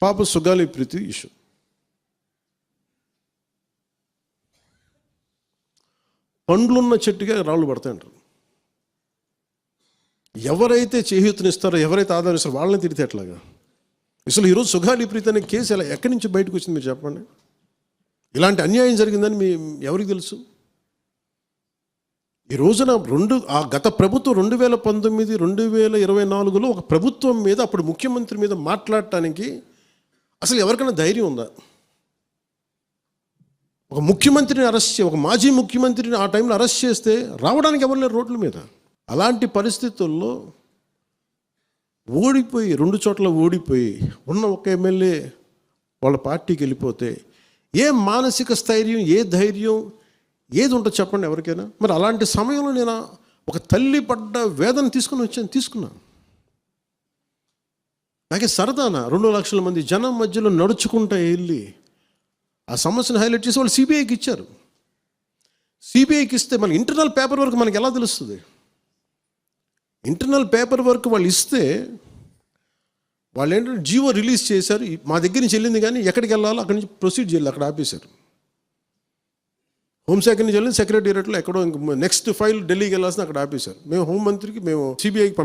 పాప సుగాలి ప్రీతి ఇష్యూ. పండ్లున్న చెట్టుగా రాళ్ళు పడతాయంటారు. ఎవరైతే చేయూతనిస్తారో, ఎవరైతే ఆదరిస్తారో వాళ్ళని తిడితే ఎట్లాగా? అసలు ఈరోజు సుగాలి ప్రీతి అనే కేసు ఎలా ఎక్కడి నుంచి బయటకు వచ్చింది మీరు చెప్పండి. ఇలాంటి అన్యాయం జరిగిందని ఎవరికి తెలుసు? ఈ రోజున గత ప్రభుత్వం 2019, 2024లో ఒక ప్రభుత్వం మీద, అప్పుడు ముఖ్యమంత్రి మీద మాట్లాడటానికి అసలు ఎవరికైనా ధైర్యం ఉందా? ఒక ముఖ్యమంత్రిని అరెస్ట్ ఒక మాజీ ముఖ్యమంత్రిని ఆ టైంలో అరెస్ట్ చేస్తే రావడానికి ఎవరు లేరు రోడ్ల మీద. అలాంటి పరిస్థితుల్లో ఓడిపోయి 2 చోట్ల ఓడిపోయి ఉన్న ఒక ఎమ్మెల్యే వాళ్ళ పార్టీకి వెళ్ళిపోతే ఏ మానసిక స్థైర్యం, ఏ ధైర్యం, ఏది ఉంటుంది చెప్పండి ఎవరికైనా? మరి అలాంటి సమయంలో నేను ఒక తల్లి పడ్డ వేదన తీసుకున్నాను. నాకే సరదానా 2 లక్షల మంది జనం మధ్యలో నడుచుకుంటూ వెళ్ళి ఆ సమస్యను హైలైట్ చేసి వాళ్ళు సిబిఐకి ఇచ్చారు. సిబిఐకి ఇస్తే మన ఇంటర్నల్ పేపర్ వర్క్ మనకి ఎలా తెలుస్తుంది? ఇంటర్నల్ పేపర్ వర్క్ వాళ్ళు ఇస్తే వాళ్ళు ఏంటంటే జీవో రిలీజ్ చేశారు. మా దగ్గర నుంచి వెళ్ళింది కానీ ఎక్కడికి వెళ్ళాలో అక్కడి నుంచి ప్రొసీడ్ చేయాలి, అక్కడ ఆపేశారు. హోంశాఖ నుంచి వెళ్ళింది సెక్రటేరియట్లో ఎక్కడో నెక్స్ట్ ఫైల్ ఢిల్లీకి వెళ్ళాల్సిన అక్కడ ఆపేశారు. మేము హోంమంత్రికి మేము సిబిఐకి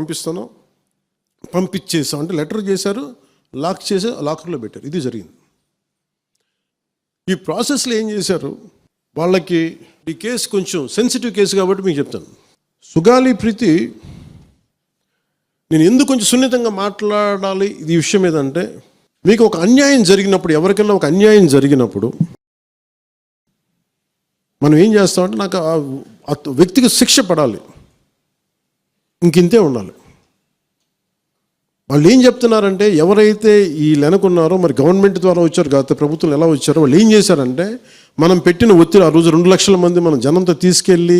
పంపించేసాం అంటే లెటర్ చేశారు, లాక్ చేసి లాకర్లో పెట్టారు. ఇది జరిగింది. ఈ ప్రాసెస్లో ఏం చేశారు, వాళ్ళకి ఈ కేసు కొంచెం సెన్సిటివ్ కేసు కాబట్టి మీకు చెప్తాను. సుగాలి ప్రీతి నేను ఎందుకు కొంచెం సున్నితంగా మాట్లాడాలి ఈ విషయం ఏదంటే, మీకు ఒక అన్యాయం జరిగినప్పుడు, ఎవరికైనా ఒక అన్యాయం జరిగినప్పుడు మనం ఏం చేస్తామంటే, నాకు ఆ వ్యక్తికి శిక్ష పడాలి, ఇంకింతే ఉండాలి. వాళ్ళు ఏం చెప్తున్నారంటే, ఎవరైతే ఈ వెనకున్నారో, మరి గవర్నమెంట్ ద్వారా వచ్చారు, గత ప్రభుత్వం ఎలా వచ్చారో, వాళ్ళు ఏం చేశారంటే, మనం పెట్టిన ఒత్తిడి ఆ రోజు 2 లక్షల మంది మనం జనంతో తీసుకెళ్ళి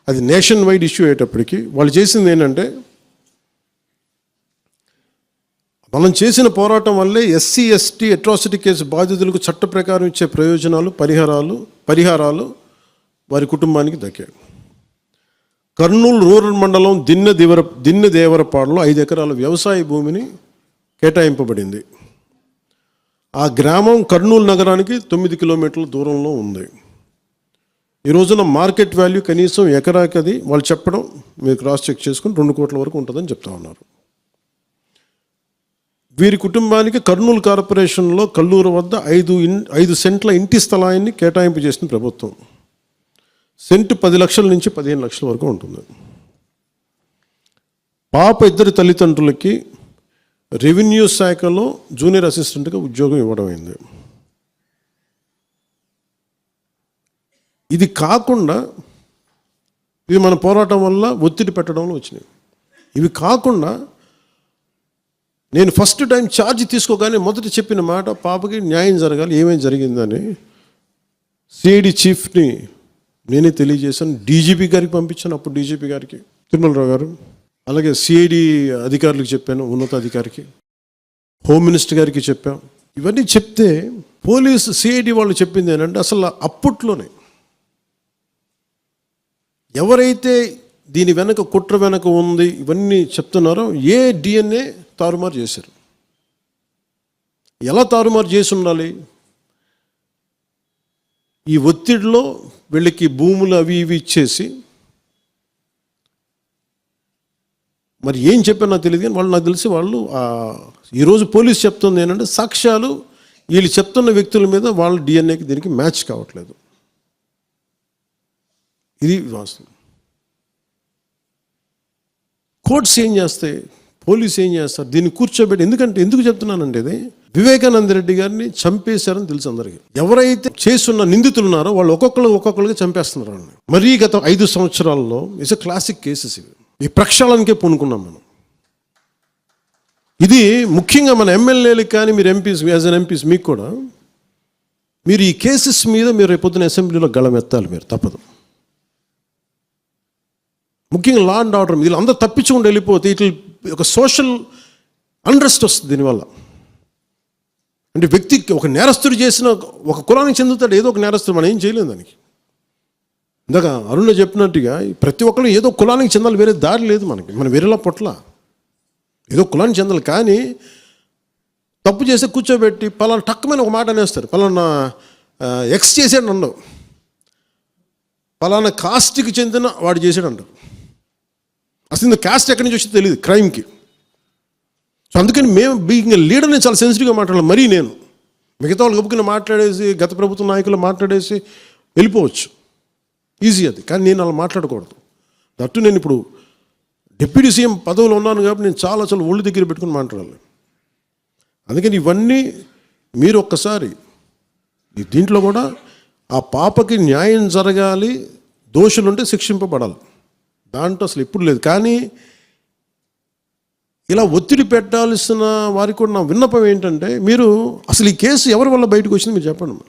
అది నేషన్ వైడ్ ఇష్యూ అయ్యేటప్పటికి వాళ్ళు చేసింది ఏంటంటే, మనం చేసిన పోరాటం వల్లే ఎస్సీ ఎస్టీ అట్రాసిటీ కేసు బాధితులకు చట్ట ప్రకారం ఇచ్చే ప్రయోజనాలు, పరిహారాలు వారి కుటుంబానికి దక్కాయి. కర్నూలు రూరల్ మండలం దిన్నెదేవరపాడులో 5 ఎకరాల వ్యవసాయ భూమిని కేటాయింపబడింది. ఆ గ్రామం కర్నూలు నగరానికి 9 కిలోమీటర్ల దూరంలో ఉంది. ఈ రోజున మార్కెట్ వాల్యూ కనీసం ఎకరాకి అది వాళ్ళు చెప్పడం మీరు క్రాస్ చెక్ చేసుకుని 2 కోట్ల వరకు ఉంటుందని చెప్తా ఉన్నారు. వీరి కుటుంబానికి కర్నూలు కార్పొరేషన్లో కల్లూరు వద్ద 5 సెంట్ల ఇంటి స్థలాన్ని కేటాయింపు చేసిన ప్రభుత్వం. సెంటు 10 లక్షల నుంచి 15 లక్షల వరకు ఉంటుంది. పాప 2 తల్లిదండ్రులకి రెవెన్యూ శాఖలో జూనియర్ అసిస్టెంట్గా ఉద్యోగం ఇవ్వడం అయింది. ఇది కాకుండా, ఇది మన పోరాటం వల్ల ఒత్తిడి పెట్టడంలో వచ్చినాయి. ఇవి కాకుండా నేను ఫస్ట్ టైం ఛార్జ్ తీసుకోగానే మొదట చెప్పిన మాట, పాపకి న్యాయం జరగాలి, ఏమేమి జరిగిందని సిఐడి చీఫ్ని నేనే తెలియజేశాను. డీజీపీ గారికి పంపించాను, అప్పుడు డీజీపీ గారికి తిరుమలరావు గారు, అలాగే సిఐడి అధికారులకు చెప్పాను, ఉన్నతాధికారికి, హోమ్ మినిస్టర్ గారికి చెప్పాం. ఇవన్నీ చెప్తే పోలీసు సిఐడి వాళ్ళు చెప్పింది ఏంటంటే, అసలు అప్పట్లోనే ఎవరైతే దీని వెనక కుట్ర వెనక ఉంది ఇవన్నీ చెప్తున్నారో ఏ డిఎన్ఏ తారుమారు చేశారు. ఎలా తారుమారు చేసి ఉండాలి? ఈ ఒత్తిడిలో వీళ్ళకి భూములు అవి ఇవి ఇచ్చేసి, మరి ఏం చెప్పారు నాకు తెలియదు కానీ నాకు తెలిసి వాళ్ళు ఈరోజు పోలీసు చెప్తుంది ఏంటంటే, సాక్ష్యాలు వీళ్ళు చెప్తున్న వ్యక్తుల మీద వాళ్ళ డిఎన్ఏకి దీనికి మ్యాచ్ కావట్లేదు. ఇది వాస్తవం. కోర్ట్స్ ఏం చేస్తాయి, పోలీసు ఏం చేస్తారు, దీన్ని కూర్చోబెట్టి. ఎందుకు చెప్తున్నానంటే, ఇది వివేకానంద రెడ్డి గారిని చంపేశారని తెలుసు అందరికీ. ఎవరైతే చేస్తున్న నిందితులు ఉన్నారో వాళ్ళు ఒక్కొక్కరుగా చంపేస్తున్నారు వాళ్ళని. మరీ గత 5 సంవత్సరాల్లో ఇట్స్ క్లాసిక్ కేసెస్ ఇవి. ఈ ప్రక్షాళనకే పూనుకున్నాం మనం. ఇది ముఖ్యంగా మన ఎమ్మెల్యేలకు కానీ, మీరు ఎంపీస్, యాజ్ అన్ ఎంపీస్ మీకు కూడా, మీరు ఈ కేసెస్ మీద మీరు రేపొద్దున అసెంబ్లీలో గళం ఎత్తాలి, మీరు తప్పదు. ముఖ్యంగా లా అండ్ ఆర్డర్ వీళ్ళు అందరూ తప్పించుకుంటూ వెళ్ళిపోతే ఇట్లా ఒక సోషల్ అన్రెస్ట్ వస్తుంది దీనివల్ల. అంటే వ్యక్తికి ఒక నేరస్తుడు చేసిన, ఒక కులానికి చెందుతాడు, ఏదో ఒక నేరస్తుడు, మనం ఏం చేయలేము దానికి. ఇందాక అరుణ చెప్పినట్టుగా ప్రతి ఒక్కరు ఏదో కులానికి చెందాలి, వేరే దారి లేదు మనకి. మనం వేరేలా పొట్ల ఏదో కులానికి చెందాలి. కానీ తప్పు చేస్తే కూర్చోబెట్టి పలానా టక్కుమైన ఒక మాట అనేస్తారు. పలానా ఎక్స్ చేసాడు అండవు, పలానా కాస్ట్కి చెందిన వాడు చేసాడు అంటారు. అసలు ఇంత కాస్ట్ ఎక్కడి నుంచి వచ్చిందో తెలియదు క్రైమ్కి. సో అందుకని మేము బీయింగ్ లీడర్ నేను చాలా సెన్సిటివ్గా మాట్లాడాలి. మరీ నేను మిగతా వాళ్ళు గబుక్కుని మాట్లాడేసి గత ప్రభుత్వ నాయకులు మాట్లాడేసి వెళ్ళిపోవచ్చు, ఈజీ అది. కానీ నేను అలా మాట్లాడకూడదు. దట్టు నేను ఇప్పుడు డిప్యూటీ సీఎం పదవిలో ఉన్నాను కాబట్టి నేను చాలా ఒళ్ళు దగ్గర పెట్టుకుని మాట్లాడాలి. అందుకని ఇవన్నీ మీరు ఒక్కసారి దీంట్లో కూడా ఆ పాపకి న్యాయం జరగాలి, దోషులుంటే శిక్షింపబడాలి, దాంట్లో అసలు ఎప్పుడు లేదు. కానీ ఇలా ఒత్తిడి పెట్టాల్సిన వారికి కూడా నా విన్నపం ఏంటంటే, మీరు అసలు ఈ కేసు ఎవరి వల్ల బయటకు వచ్చింది మీరు చెప్పండి.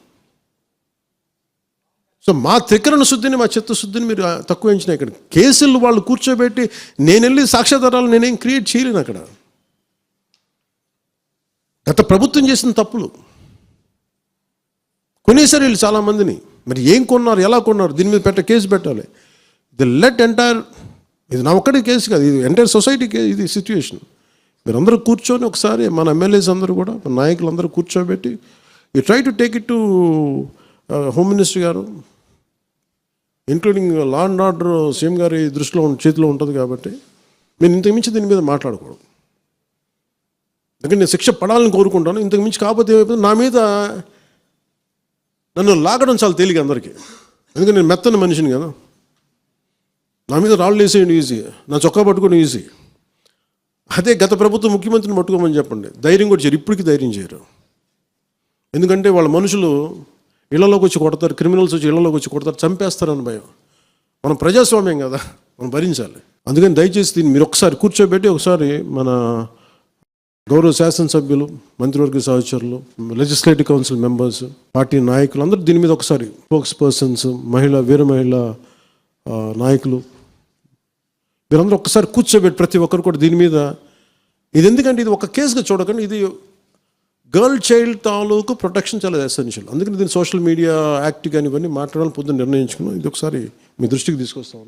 సో మా త్రికరణ శుద్ధిని, మా చిత్తశుద్ధిని మీరు తక్కువ ఎంచిన. ఇక్కడ కేసులు వాళ్ళు కూర్చోబెట్టి నేను వెళ్ళి సాక్ష్యాధారాలు నేనేం క్రియేట్ చేయలేను. అక్కడ గత ప్రభుత్వం చేసిన తప్పులు కొనేసారు వీళ్ళు చాలామందిని. మరి ఏం కొన్నారు, ఎలా కొన్నారు, దీని మీద కేసు పెట్టాలి. లెట్ ఎంటైర్, ఇది నా ఒక్కటి కేసు కాదు, ఇది ఎంటైర్ సొసైటీ కేసు, ఇది సిచ్యువేషన్. మీరు అందరూ కూర్చొని ఒకసారి మన ఎమ్మెల్యేస్ అందరూ కూడా, మన నాయకులు అందరూ కూర్చోబెట్టి you try to take it to home minister గారు, including law and order CM గారి దృష్టిలో చేతిలో ఉంటుంది. కాబట్టి నేను ఇంతకుమించి దీని మీద మాట్లాడకూడదు. అందుకని నేను శిక్ష పడాలని కోరుకుంటాను. ఇంతకుమించి కాకపోతే ఏమైపోతుంది, నా మీద నన్ను లాగడం చాలా తేలిక అందరికీ. ఎందుకంటే నేను మెత్తని మనిషిని కదా, నా మీద రాళ్ళు వేసేయండి ఈజీ, నా చొక్కా పట్టుకొని ఈజీ. అదే గత ప్రభుత్వం ముఖ్యమంత్రిని పట్టుకోమని చెప్పండి, ధైర్యం కూడా చేయరు, ఇప్పటికీ ధైర్యం చేయరు. ఎందుకంటే వాళ్ళ మనుషులు ఇళ్లలోకి వచ్చి కొడతారు, క్రిమినల్స్ వచ్చి ఇళ్లలోకి వచ్చి కొడతారు, చంపేస్తారని భయం. మనం ప్రజాస్వామ్యం కదా, మనం భరించాలి. అందుకని దయచేసి దీన్ని మీరు ఒకసారి కూర్చోబెట్టి ఒకసారి మన గౌరవ శాసనసభ్యులు, మంత్రివర్గ సహచరులు, లెజిస్లేటివ్ కౌన్సిల్ మెంబర్స్, పార్టీ నాయకులు అందరూ దీని మీద ఒకసారి, స్పోక్స్ పర్సన్స్, వీర మహిళా నాయకులు, మీరందరూ ఒక్కసారి కూర్చోబెట్టి ప్రతి ఒక్కరు కూడా దీని మీద, ఇది ఎందుకంటే ఇది ఒక కేసుగా చూడకండి, ఇది గర్ల్ చైల్డ్ తాలూకు ప్రొటెక్షన్ చాలా ఎసెన్షియల్. అందుకని దీన్ని సోషల్ మీడియా యాక్ట్ కానీ ఇవన్నీ మాట్లాడాలని పొద్దున్న నిర్ణయించుకున్నాం. ఇది ఒకసారి మీ దృష్టికి తీసుకొస్తాం.